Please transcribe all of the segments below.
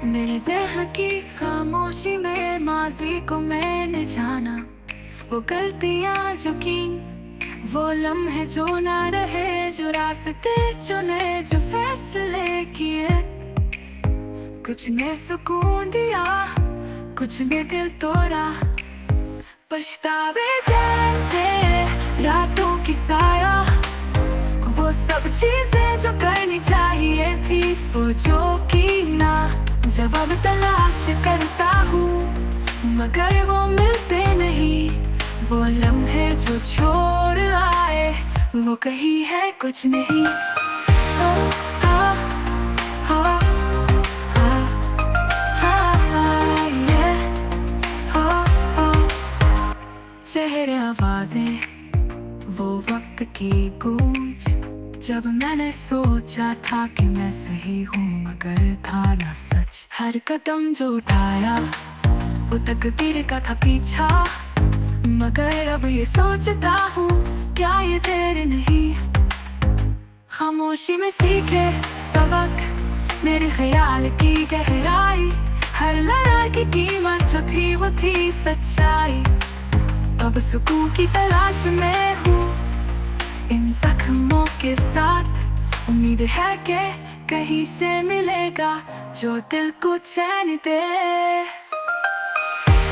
मेरे ज़हन की खामोशी में माज़ी को मैंने जाना। वो गलतियाँ जो की, वो लम्हे जो ना रहे, जो रास्ते चुने, जो फैसले किए। कुछ ने सुकून दिया, कुछ ने दिल तोड़ा। पछतावे जैसे रातों की साया, वो सब चीजें जो करनी चाहिए थी, वो जो की ना। जवाब तलाश करता हूँ मगर वो मिलते नहीं। वो लम्हे जो छोड़ आए, वो कहीं है कुछ नहीं। चेहरे आवाजें, वो वक्त की गूंज। जब मैंने सोचा था कि मैं सही हूँ मगर था ना सच। हर कदम जो उठाया वो तकदीर का था पीछा। मगर अब ये सोचता हूँ क्या ये देर नहीं। खामोशी में सीखे सबक, मेरे ख्याल की गहराई। हर लड़ाई की कीमत जो थी वो थी सच्चाई। अब सुकून की तलाश में हूँ इन जख्मों के साथ। उम्मीद है कि कहीं से मिलेगा जो दिल को चैन दे।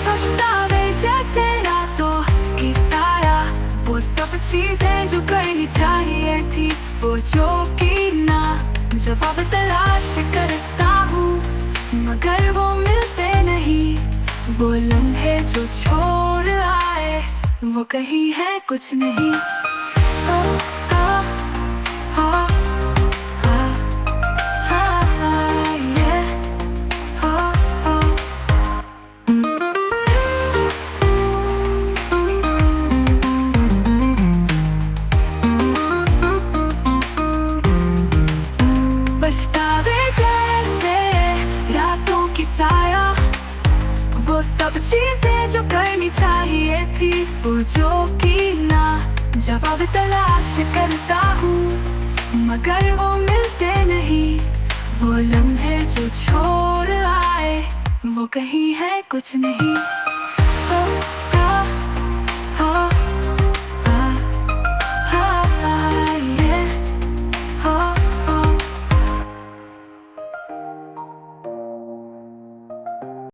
पछतावे जैसे रातों की साया, वो सब चीजें जो करनी चाहिए थी, वो जो की ना। जवाब तलाश करता हूँ मगर वो मिलते नहीं। वो लम्हे जो छोड़ आए, वो कहीं है कुछ नहीं। पछतावे जैसे रातों की साया, वो सब चीजें जो करनी चाहिए थी, वो जो की ना। जवाब तलाश करता हूँ मगर वो मिलते नहीं। वो लम्हे जो छोड़ आए, वो कहीं है कुछ नहीं।